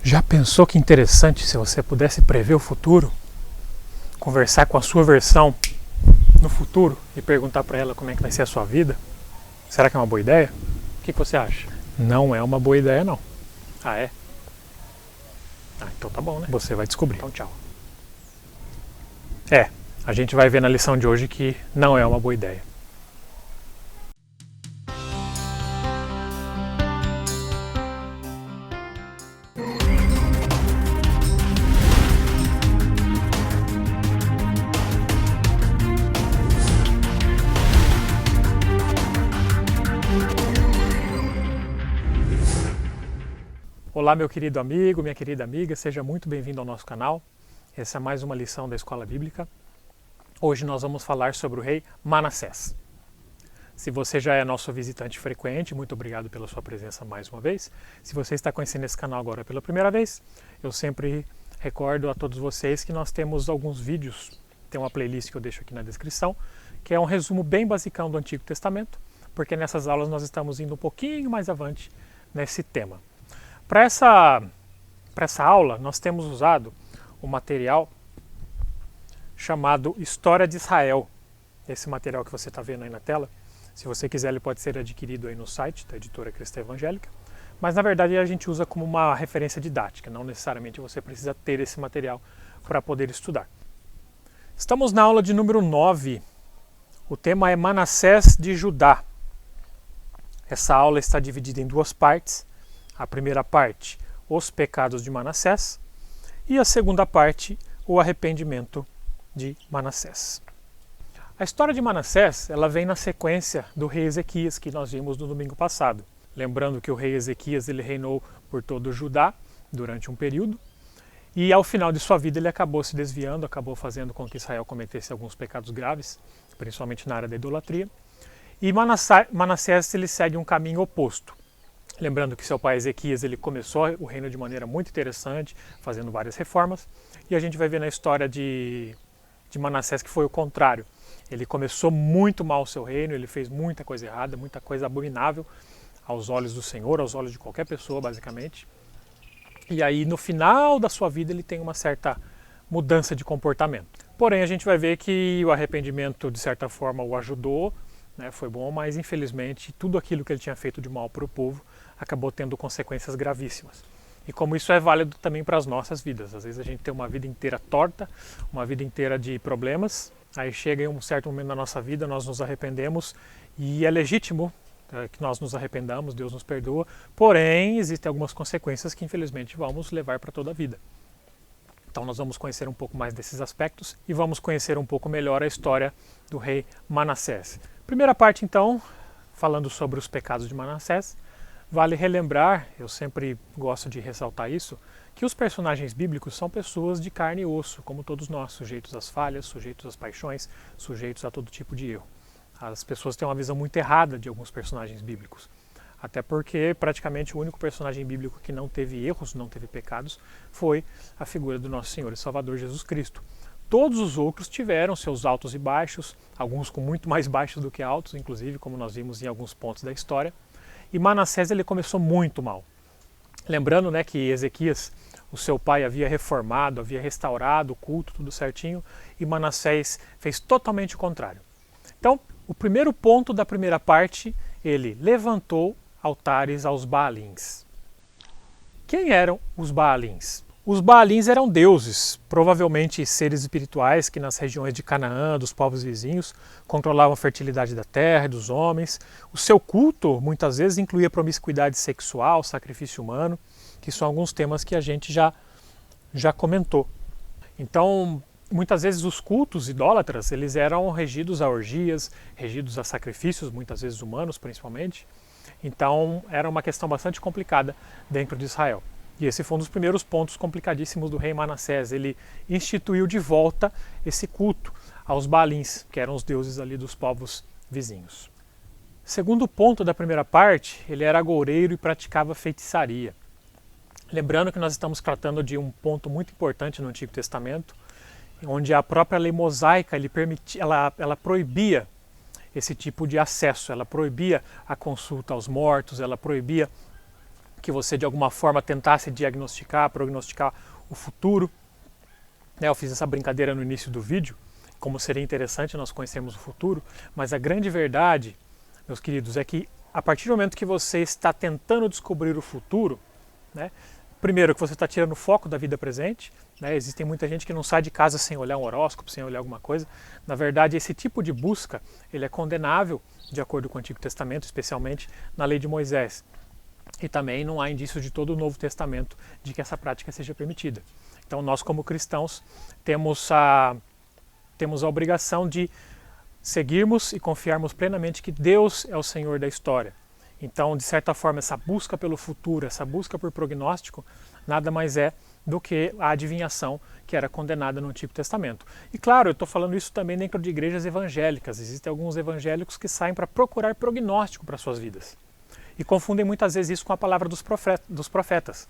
Já pensou que interessante se você pudesse prever o futuro? Conversar com a sua versão no futuro e perguntar para ela como é que vai ser a sua vida? Será que é uma boa ideia? O que você acha? Não é uma boa ideia, não. Ah, é? Ah, então tá bom, né? Você vai descobrir. Então tchau. A gente vai ver na lição de hoje que não é uma boa ideia. Olá, meu querido amigo, minha querida amiga, seja muito bem-vindo ao nosso canal. Essa é mais uma lição da Escola Bíblica. Hoje nós vamos falar sobre o rei Manassés. Se você já é nosso visitante frequente, muito obrigado pela sua presença mais uma vez. Se você está conhecendo esse canal agora pela primeira vez, eu sempre recordo a todos vocês que nós temos alguns vídeos, tem uma playlist que eu deixo aqui na descrição, que é um resumo bem basicão do Antigo Testamento, porque nessas aulas nós estamos indo um pouquinho mais avante nesse tema. Para essa aula, nós temos usado o material chamado História de Israel. Esse material que você está vendo aí na tela, se você quiser, ele pode ser adquirido aí no site da editora Cristã Evangélica, mas na verdade a gente usa como uma referência didática, não necessariamente você precisa ter esse material para poder estudar. Estamos na aula de número 9, o tema é Manassés de Judá. Essa aula está dividida em duas partes. A primeira parte, os pecados de Manassés, e a segunda parte, o arrependimento de Manassés. A história de Manassés, ela vem na sequência do rei Ezequias, que nós vimos no domingo passado. Lembrando que o rei Ezequias ele reinou por todo o Judá durante um período, e ao final de sua vida ele acabou se desviando, acabou fazendo com que Israel cometesse alguns pecados graves, principalmente na área da idolatria, e Manassés ele segue um caminho oposto. Lembrando que seu pai Ezequias ele começou o reino de maneira muito interessante, fazendo várias reformas, e a gente vai ver na história de Manassés que foi o contrário. Ele começou muito mal o seu reino, ele fez muita coisa errada, muita coisa abominável aos olhos do Senhor, aos olhos de qualquer pessoa, basicamente. E aí, no final da sua vida, ele tem uma certa mudança de comportamento. Porém, a gente vai ver que o arrependimento, de certa forma, o ajudou, né, foi bom, mas infelizmente tudo aquilo que ele tinha feito de mal para o povo acabou tendo consequências gravíssimas. E como isso é válido também para as nossas vidas. Às vezes a gente tem uma vida inteira torta, uma vida inteira de problemas, aí chega em um certo momento da nossa vida, nós nos arrependemos e é legítimo que nós nos arrependamos, Deus nos perdoa, porém existem algumas consequências que infelizmente vamos levar para toda a vida. Então nós vamos conhecer um pouco mais desses aspectos e vamos conhecer um pouco melhor a história do rei Manassés. Primeira parte então, falando sobre os pecados de Manassés. Vale relembrar, eu sempre gosto de ressaltar isso, que os personagens bíblicos são pessoas de carne e osso, como todos nós, sujeitos às falhas, sujeitos às paixões, sujeitos a todo tipo de erro. As pessoas têm uma visão muito errada de alguns personagens bíblicos, até porque praticamente o único personagem bíblico que não teve erros, não teve pecados, foi a figura do nosso Senhor e Salvador Jesus Cristo. Todos os outros tiveram seus altos e baixos, alguns com muito mais baixos do que altos, inclusive, como nós vimos em alguns pontos da história. E Manassés ele começou muito mal. Lembrando, né, que Ezequias, o seu pai, havia reformado, havia restaurado o culto, tudo certinho, e Manassés fez totalmente o contrário. Então, o primeiro ponto da primeira parte, ele levantou altares aos Baalins. Quem eram os Baalins? Os Baalins eram deuses, provavelmente seres espirituais que nas regiões de Canaã, dos povos vizinhos, controlavam a fertilidade da terra e dos homens. O seu culto, muitas vezes, incluía promiscuidade sexual, sacrifício humano, que são alguns temas que a gente já comentou. Então, muitas vezes os cultos idólatras, eles eram regidos a orgias, regidos a sacrifícios, muitas vezes humanos principalmente. Então, era uma questão bastante complicada dentro de Israel. E esse foi um dos primeiros pontos complicadíssimos do rei Manassés. Ele instituiu de volta esse culto aos Baalins, que eram os deuses ali dos povos vizinhos. Segundo ponto da primeira parte, ele era agoureiro e praticava feitiçaria. Lembrando que nós estamos tratando de um ponto muito importante no Antigo Testamento, onde a própria lei mosaica ela proibia esse tipo de acesso, ela proibia a consulta aos mortos, ela proibia que você de alguma forma tentasse diagnosticar, prognosticar o futuro. Eu fiz essa brincadeira no início do vídeo, como seria interessante nós conhecermos o futuro, mas a grande verdade, meus queridos, é que a partir do momento que você está tentando descobrir o futuro, né, primeiro que você está tirando o foco da vida presente, né, existem muita gente que não sai de casa sem olhar um horóscopo, sem olhar alguma coisa. Na verdade, esse tipo de busca ele é condenável de acordo com o Antigo Testamento, especialmente na lei de Moisés. E também não há indício de todo o Novo Testamento de que essa prática seja permitida. Então nós como cristãos temos a obrigação de seguirmos e confiarmos plenamente que Deus é o Senhor da história. Então, de certa forma, essa busca pelo futuro, essa busca por prognóstico, nada mais é do que a adivinhação que era condenada no Antigo Testamento. E claro, eu estou falando isso também dentro de igrejas evangélicas. Existem alguns evangélicos que saem para procurar prognóstico para suas vidas. E confundem muitas vezes isso com a palavra dos profetas.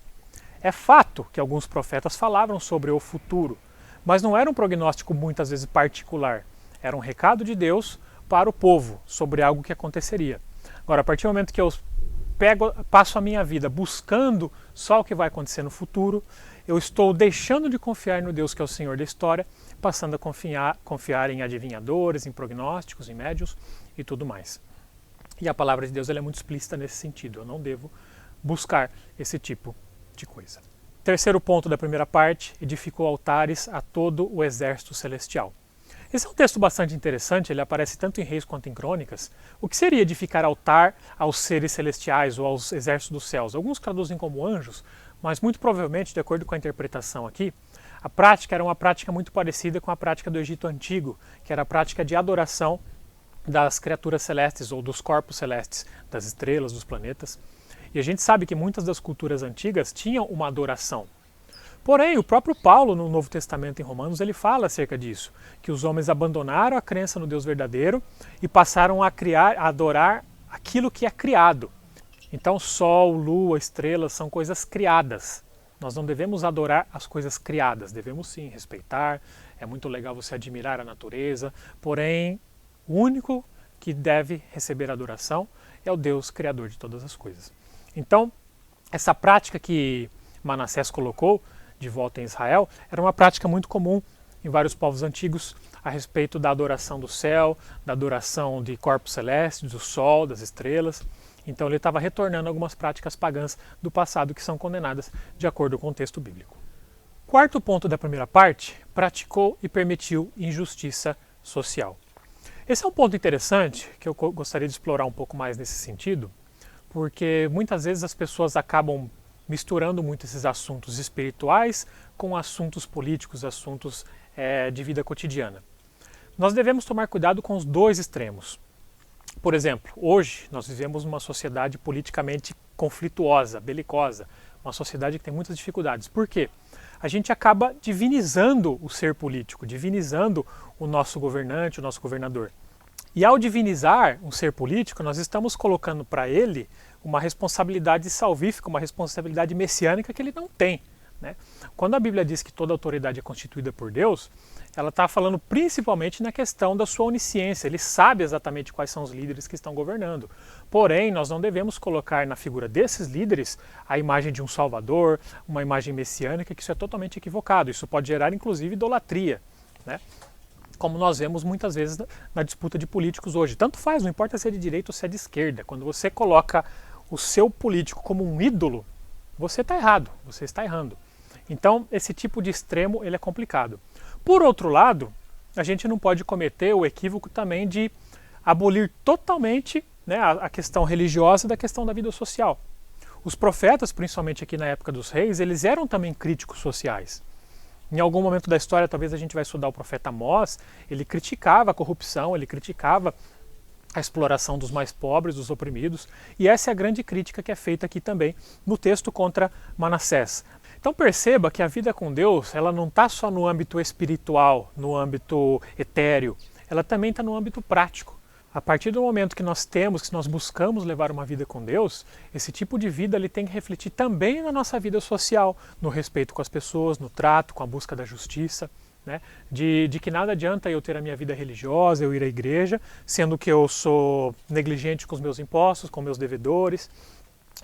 É fato que alguns profetas falavam sobre o futuro, mas não era um prognóstico muitas vezes particular. Era um recado de Deus para o povo sobre algo que aconteceria. Agora, a partir do momento que eu passo a minha vida buscando só o que vai acontecer no futuro, eu estou deixando de confiar no Deus que é o Senhor da história, passando a confiar em adivinhadores, em prognósticos, em médiuns e tudo mais. E a palavra de Deus ela é muito explícita nesse sentido. Eu não devo buscar esse tipo de coisa. Terceiro ponto da primeira parte, edificou altares a todo o exército celestial. Esse é um texto bastante interessante, ele aparece tanto em Reis quanto em Crônicas. O que seria edificar altar aos seres celestiais ou aos exércitos dos céus? Alguns traduzem como anjos, mas muito provavelmente, de acordo com a interpretação aqui, a prática era uma prática muito parecida com a prática do Egito Antigo, que era a prática de adoração das criaturas celestes ou dos corpos celestes, das estrelas, dos planetas. E a gente sabe que muitas das culturas antigas tinham uma adoração. Porém, o próprio Paulo, no Novo Testamento em Romanos, ele fala acerca disso, que os homens abandonaram a crença no Deus verdadeiro e passaram a adorar aquilo que é criado. Então, sol, lua, estrelas são coisas criadas. Nós não devemos adorar as coisas criadas, devemos sim respeitar, é muito legal você admirar a natureza, porém, o único que deve receber adoração é o Deus criador de todas as coisas. Então, essa prática que Manassés colocou de volta em Israel, era uma prática muito comum em vários povos antigos a respeito da adoração do céu, da adoração de corpos celestes, do sol, das estrelas. Então ele estava retornando algumas práticas pagãs do passado que são condenadas de acordo com o texto bíblico. Quarto ponto da primeira parte, praticou e permitiu injustiça social. Esse é um ponto interessante que eu gostaria de explorar um pouco mais nesse sentido, porque muitas vezes as pessoas acabam misturando muito esses assuntos espirituais com assuntos políticos, assuntos de vida cotidiana. Nós devemos tomar cuidado com os dois extremos. Por exemplo, hoje nós vivemos numa sociedade politicamente conflituosa, belicosa, uma sociedade que tem muitas dificuldades. Por quê? A gente acaba divinizando o ser político, divinizando o nosso governante, o nosso governador. E ao divinizar um ser político, nós estamos colocando para ele uma responsabilidade salvífica, uma responsabilidade messiânica que ele não tem. Né? Quando a Bíblia diz que toda autoridade é constituída por Deus, ela está falando principalmente na questão da sua onisciência. Ele sabe exatamente quais são os líderes que estão governando. Porém, nós não devemos colocar na figura desses líderes a imagem de um salvador, uma imagem messiânica, que isso é totalmente equivocado. Isso pode gerar, inclusive, idolatria, né? Como nós vemos muitas vezes na disputa de políticos hoje. Tanto faz, não importa se é de direita ou se é de esquerda. Quando você coloca o seu político como um ídolo, você está errado, você está errando. Então, esse tipo de extremo ele é complicado. Por outro lado, a gente não pode cometer o equívoco também de abolir totalmente, né, a questão religiosa da questão da vida social. Os profetas, principalmente aqui na época dos reis, eles eram também críticos sociais. Em algum momento da história, talvez a gente vai estudar o profeta Amós, ele criticava a corrupção, ele criticava a exploração dos mais pobres, dos oprimidos, e essa é a grande crítica que é feita aqui também no texto contra Manassés. Então perceba que a vida com Deus, ela não está só no âmbito espiritual, no âmbito etéreo, ela também está no âmbito prático. A partir do momento que nós buscamos levar uma vida com Deus, esse tipo de vida ele tem que refletir também na nossa vida social, no respeito com as pessoas, no trato, com a busca da justiça, né? De que nada adianta eu ter a minha vida religiosa, eu ir à igreja, sendo que eu sou negligente com os meus impostos, com meus devedores,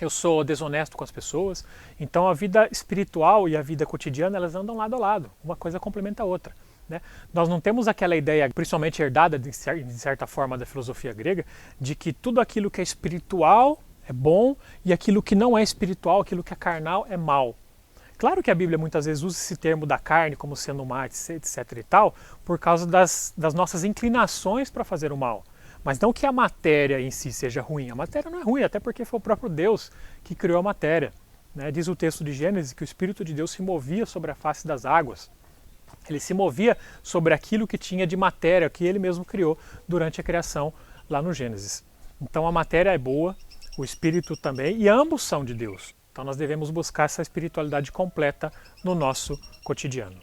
eu sou desonesto com as pessoas. Então a vida espiritual e a vida cotidiana, elas andam lado a lado, uma coisa complementa a outra, né? Nós não temos aquela ideia, principalmente herdada de certa forma da filosofia grega, de que tudo aquilo que é espiritual é bom e aquilo que não é espiritual, aquilo que é carnal, é mal. Claro que a Bíblia muitas vezes usa esse termo da carne como sendo má, etc e tal, por causa das nossas inclinações para fazer o mal. Mas não que a matéria em si seja ruim. A matéria não é ruim, até porque foi o próprio Deus que criou a matéria, né? Diz o texto de Gênesis que o Espírito de Deus se movia sobre a face das águas. Ele se movia sobre aquilo que tinha de matéria, que ele mesmo criou durante a criação lá no Gênesis. Então a matéria é boa, o Espírito também, e ambos são de Deus. Então nós devemos buscar essa espiritualidade completa no nosso cotidiano.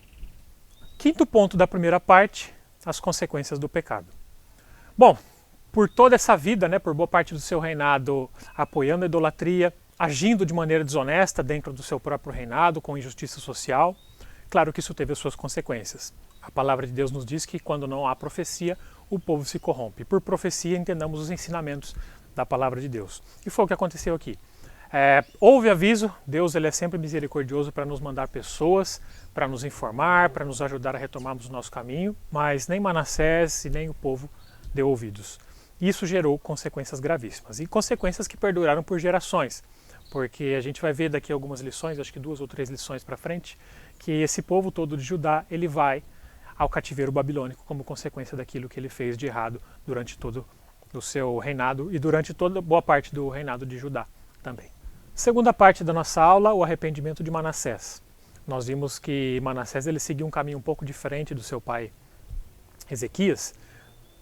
Quinto ponto da primeira parte, as consequências do pecado. Bom, por toda essa vida, né, por boa parte do seu reinado, apoiando a idolatria, agindo de maneira desonesta dentro do seu próprio reinado, com injustiça social, claro que isso teve as suas consequências. A palavra de Deus nos diz que quando não há profecia, o povo se corrompe. Por profecia, entendamos os ensinamentos da palavra de Deus. E foi o que aconteceu aqui. Houve aviso, Deus ele é sempre misericordioso para nos mandar pessoas, para nos informar, para nos ajudar a retomarmos o nosso caminho, mas nem Manassés e nem o povo deu ouvidos. Isso gerou consequências gravíssimas e consequências que perduraram por gerações, porque a gente vai ver daqui algumas lições, acho que 2 ou 3 lições para frente, que esse povo todo de Judá, ele vai ao cativeiro babilônico como consequência daquilo que ele fez de errado durante todo o seu reinado e durante toda boa parte do reinado de Judá também. Segunda parte da nossa aula, o arrependimento de Manassés. Nós vimos que Manassés ele seguiu um caminho um pouco diferente do seu pai Ezequias,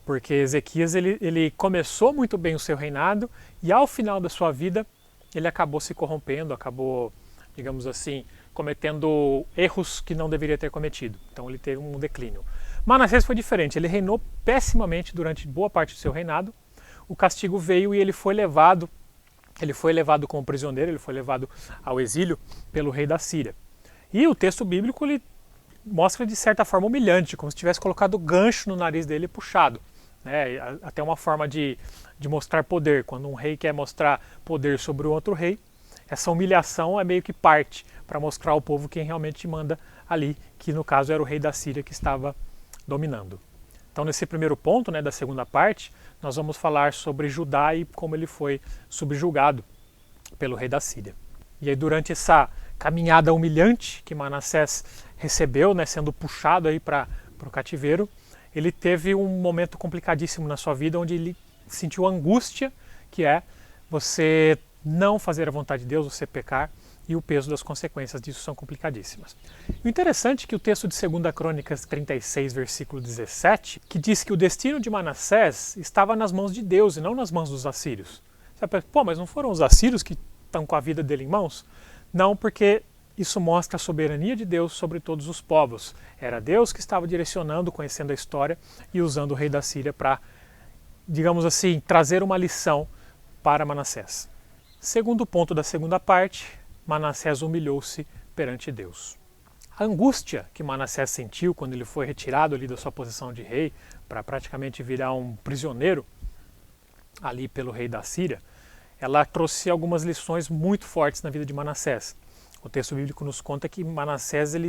porque Ezequias ele começou muito bem o seu reinado e ao final da sua vida ele acabou se corrompendo, acabou, digamos assim, cometendo erros que não deveria ter cometido. Então ele teve um declínio. Manassés foi diferente, ele reinou pessimamente durante boa parte do seu reinado. O castigo veio e ele foi levado como prisioneiro, ele foi levado ao exílio pelo rei da Síria. E o texto bíblico ele mostra de certa forma humilhante, como se tivesse colocado gancho no nariz dele e puxado. Até uma forma de mostrar poder. Quando um rei quer mostrar poder sobre o outro rei, essa humilhação é meio que parte para mostrar ao povo quem realmente manda ali, que no caso era o rei da Síria que estava dominando. Então nesse primeiro ponto, da segunda parte, nós vamos falar sobre Judá e como ele foi subjugado pelo rei da Síria. E aí durante essa caminhada humilhante que Manassés recebeu, sendo puxado aí para o cativeiro, ele teve um momento complicadíssimo na sua vida, onde ele sentiu angústia, que é você não fazer a vontade de Deus, você pecar, e o peso das consequências disso são complicadíssimas. O interessante é que o texto de 2 Crônicas 36, versículo 17, que diz que o destino de Manassés estava nas mãos de Deus e não nas mãos dos assírios. Você pensa, mas não foram os assírios que estão com a vida dele em mãos? Não, porque isso mostra a soberania de Deus sobre todos os povos. Era Deus que estava direcionando, conhecendo a história e usando o rei da Síria para, digamos assim, trazer uma lição para Manassés. Segundo ponto da segunda parte, Manassés humilhou-se perante Deus. A angústia que Manassés sentiu quando ele foi retirado ali da sua posição de rei para praticamente virar um prisioneiro ali pelo rei da Síria, ela trouxe algumas lições muito fortes na vida de Manassés. O texto bíblico nos conta que Manassés ele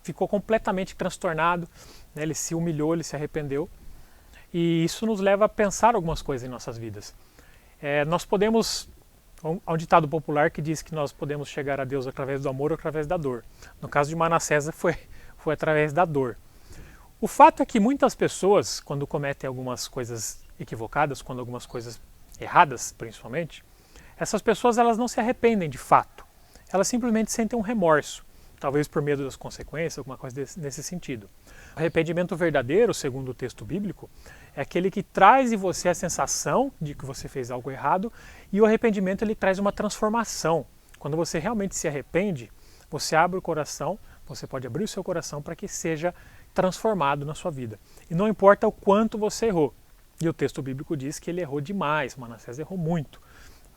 ficou completamente transtornado, ele se humilhou, ele se arrependeu. E isso nos leva a pensar algumas coisas em nossas vidas. Nós podemos, há um ditado popular que diz que nós podemos chegar a Deus através do amor ou através da dor. No caso de Manassés foi através da dor. O fato é que muitas pessoas, quando cometem algumas coisas equivocadas, quando algumas coisas erradas principalmente, essas pessoas elas não se arrependem de fato. Elas simplesmente sentem um remorso, talvez por medo das consequências, alguma coisa nesse sentido. O arrependimento verdadeiro, segundo o texto bíblico, é aquele que traz em você a sensação de que você fez algo errado, e o arrependimento ele traz uma transformação. Quando você realmente se arrepende, você abre o coração, você pode abrir o seu coração para que seja transformado na sua vida. E não importa o quanto você errou. E o texto bíblico diz que ele errou demais, Manassés errou muito.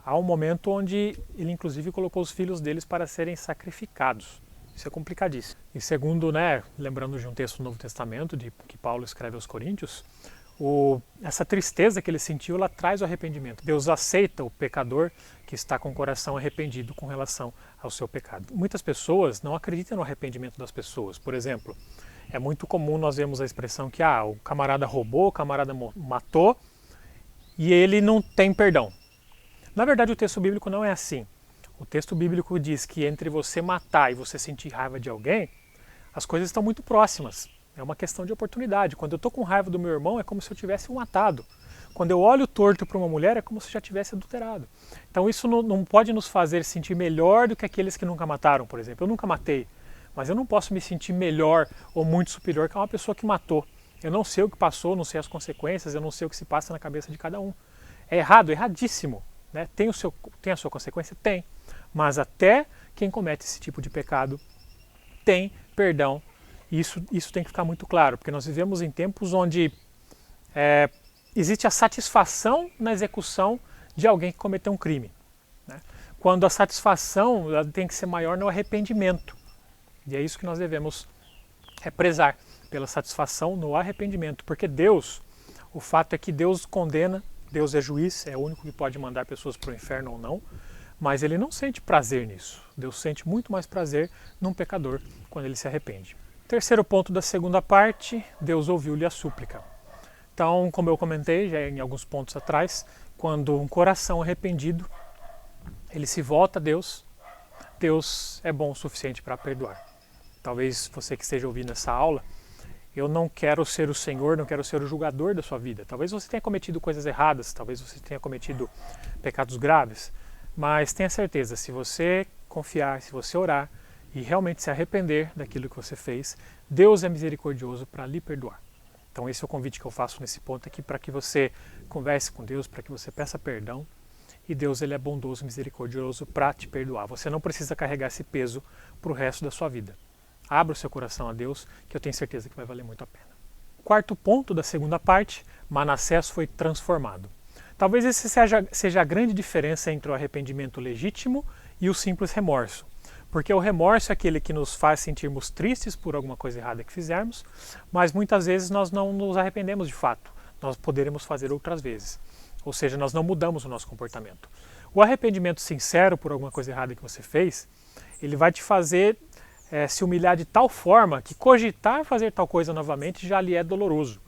Há um momento onde ele inclusive colocou os filhos deles para serem sacrificados. Isso é complicadíssimo. E segundo, lembrando de um texto do Novo Testamento, que Paulo escreve aos Coríntios, essa tristeza que ele sentiu, ela traz o arrependimento. Deus aceita o pecador que está com o coração arrependido com relação ao seu pecado. Muitas pessoas não acreditam no arrependimento das pessoas. Por exemplo, é muito comum nós vermos a expressão que o camarada roubou, o camarada matou e ele não tem perdão. Na verdade, o texto bíblico não é assim. O texto bíblico diz que entre você matar e você sentir raiva de alguém, as coisas estão muito próximas. É uma questão de oportunidade. Quando eu estou com raiva do meu irmão, é como se eu tivesse o matado. Quando eu olho torto para uma mulher, é como se eu já tivesse adulterado. Então isso não pode nos fazer sentir melhor do que aqueles que nunca mataram, por exemplo. Eu nunca matei, mas eu não posso me sentir melhor ou muito superior que uma pessoa que matou. Eu não sei o que passou, não sei as consequências, eu não sei o que se passa na cabeça de cada um. É errado, erradíssimo. Né? Tem a sua consequência? Tem. Mas até quem comete esse tipo de pecado tem perdão. Isso tem que ficar muito claro, porque nós vivemos em tempos onde existe a satisfação na execução de alguém que cometeu um crime. Né? Quando a satisfação tem que ser maior no arrependimento. E é isso que nós devemos prezar, pela satisfação no arrependimento. Porque Deus, o fato é que Deus condena, Deus é juiz, é o único que pode mandar pessoas para o inferno ou não, mas ele não sente prazer nisso. Deus sente muito mais prazer num pecador quando ele se arrepende. Terceiro ponto da segunda parte, Deus ouviu-lhe a súplica. Então, como eu comentei já em alguns pontos atrás, quando um coração arrependido, ele se volta a Deus, Deus é bom o suficiente para perdoar. Talvez você que esteja ouvindo essa aula, eu não quero ser o Senhor, não quero ser o julgador da sua vida. Talvez você tenha cometido coisas erradas, talvez você tenha cometido pecados graves, mas tenha certeza, se você confiar, se você orar e realmente se arrepender daquilo que você fez, Deus é misericordioso para lhe perdoar. Então esse é o convite que eu faço nesse ponto aqui, para que você converse com Deus, para que você peça perdão, e Deus ele é bondoso, misericordioso para te perdoar. Você não precisa carregar esse peso para o resto da sua vida. Abra o seu coração a Deus, que eu tenho certeza que vai valer muito a pena. Quarto ponto da segunda parte, Manassés foi transformado. Talvez esse seja a grande diferença entre o arrependimento legítimo e o simples remorso. Porque o remorso é aquele que nos faz sentirmos tristes por alguma coisa errada que fizermos, mas muitas vezes nós não nos arrependemos de fato. Nós poderemos fazer outras vezes. Ou seja, nós não mudamos o nosso comportamento. O arrependimento sincero por alguma coisa errada que você fez, ele vai te fazer se humilhar de tal forma que cogitar fazer tal coisa novamente já lhe é doloroso.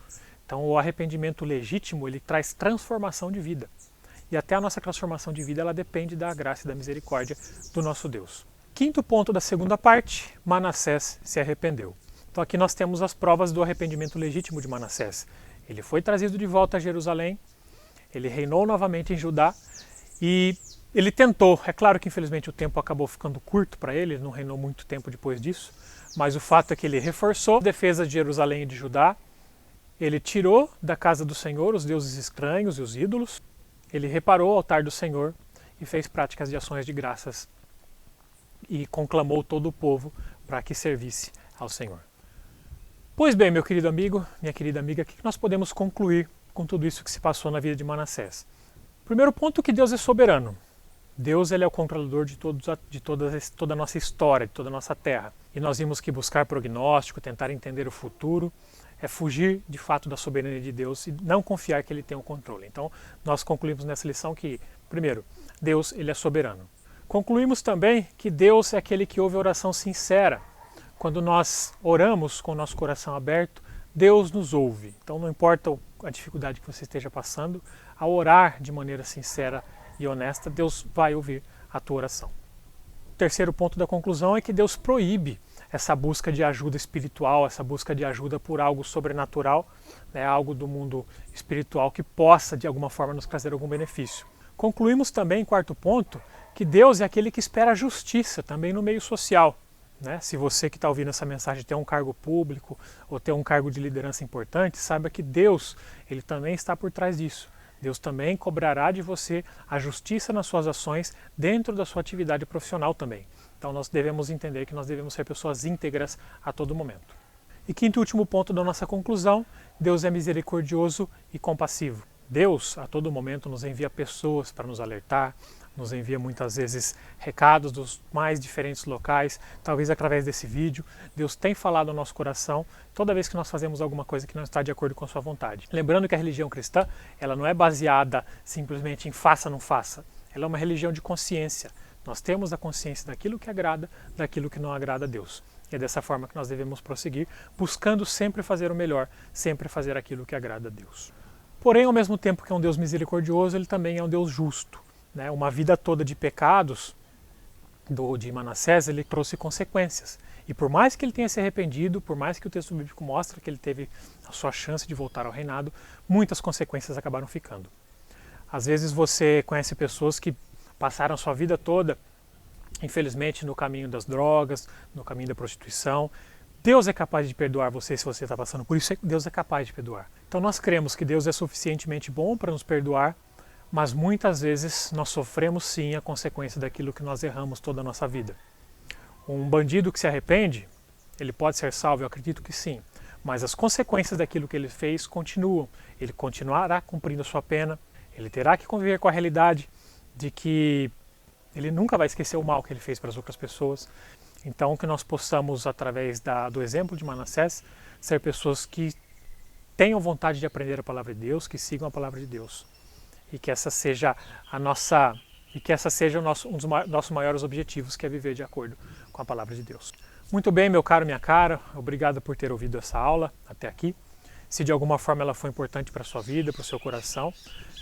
Então o arrependimento legítimo, ele traz transformação de vida. E até a nossa transformação de vida, ela depende da graça e da misericórdia do nosso Deus. Quinto ponto da segunda parte, Manassés se arrependeu. Então aqui nós temos as provas do arrependimento legítimo de Manassés. Ele foi trazido de volta a Jerusalém, ele reinou novamente em Judá e ele tentou. É claro que infelizmente o tempo acabou ficando curto para ele não reinou muito tempo depois disso, mas o fato é que ele reforçou a defesa de Jerusalém e de Judá, ele tirou da casa do Senhor os deuses estranhos e os ídolos, ele reparou o altar do Senhor e fez práticas de ações de graças e conclamou todo o povo para que servisse ao Senhor. Pois bem, meu querido amigo, minha querida amiga, o que nós podemos concluir com tudo isso que se passou na vida de Manassés? Primeiro ponto, que Deus é soberano. Deus ele é o controlador de toda a nossa história, de toda a nossa terra. E nós vimos que buscar prognóstico, tentar entender o futuro, é fugir de fato da soberania de Deus e não confiar que Ele tem o controle. Então, nós concluímos nessa lição que, primeiro, Deus ele é soberano. Concluímos também que Deus é aquele que ouve a oração sincera. Quando nós oramos com o nosso coração aberto, Deus nos ouve. Então não importa a dificuldade que você esteja passando, ao orar de maneira sincera e honesta, Deus vai ouvir a tua oração. O terceiro ponto da conclusão é que Deus proíbe essa busca de ajuda espiritual, essa busca de ajuda por algo sobrenatural, algo do mundo espiritual que possa de alguma forma nos trazer algum benefício. Concluímos também, quarto ponto, que Deus é aquele que espera a justiça também no meio social. Se você que está ouvindo essa mensagem tem um cargo público ou tem um cargo de liderança importante, saiba que Deus ele também está por trás disso. Deus também cobrará de você a justiça nas suas ações dentro da sua atividade profissional também. Então nós devemos entender que nós devemos ser pessoas íntegras a todo momento. E quinto e último ponto da nossa conclusão, Deus é misericordioso e compassivo. Deus, a todo momento, nos envia pessoas para nos alertar, nos envia muitas vezes recados dos mais diferentes locais, talvez através desse vídeo. Deus tem falado ao nosso coração toda vez que nós fazemos alguma coisa que não está de acordo com a sua vontade. Lembrando que a religião cristã, ela não é baseada simplesmente em faça ou não faça. Ela é uma religião de consciência. Nós temos a consciência daquilo que agrada, daquilo que não agrada a Deus. E é dessa forma que nós devemos prosseguir, buscando sempre fazer o melhor, sempre fazer aquilo que agrada a Deus. Porém, ao mesmo tempo que é um Deus misericordioso, ele também é um Deus justo. Uma vida toda de pecados de Manassés, ele trouxe consequências. E por mais que ele tenha se arrependido, por mais que o texto bíblico mostre que ele teve a sua chance de voltar ao reinado, muitas consequências acabaram ficando. Às vezes você conhece pessoas que passaram a sua vida toda, infelizmente, no caminho das drogas, no caminho da prostituição. Deus é capaz de perdoar você se você está passando por isso, Deus é capaz de perdoar. Então nós cremos que Deus é suficientemente bom para nos perdoar, mas muitas vezes nós sofremos sim a consequência daquilo que nós erramos toda a nossa vida. Um bandido que se arrepende, ele pode ser salvo, eu acredito que sim, mas as consequências daquilo que ele fez continuam. Ele continuará cumprindo a sua pena, ele terá que conviver com a realidade de que ele nunca vai esquecer o mal que ele fez para as outras pessoas. Então que nós possamos, através do exemplo de Manassés, ser pessoas que tenham vontade de aprender a palavra de Deus, que sigam a palavra de Deus. E que essa seja um dos nossos maiores objetivos, que é viver de acordo com a palavra de Deus. Muito bem, meu caro, minha cara, obrigado por ter ouvido essa aula até aqui. Se de alguma forma ela foi importante para a sua vida, para o seu coração,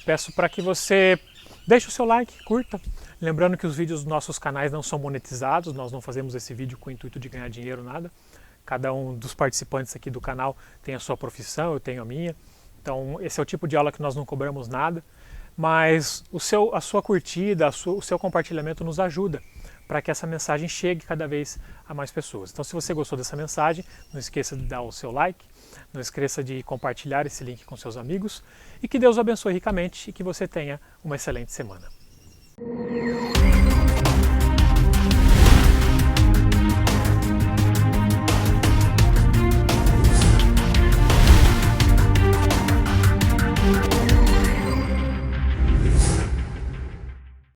peço para que você deixe o seu like, curta. Lembrando que os vídeos dos nossos canais não são monetizados, nós não fazemos esse vídeo com o intuito de ganhar dinheiro, nada. Cada um dos participantes aqui do canal tem a sua profissão, eu tenho a minha. Então esse é o tipo de aula que nós não cobramos nada. Mas a sua curtida, o seu compartilhamento nos ajuda para que essa mensagem chegue cada vez a mais pessoas. Então, se você gostou dessa mensagem, não esqueça de dar o seu like, não esqueça de compartilhar esse link com seus amigos e que Deus o abençoe ricamente e que você tenha uma excelente semana.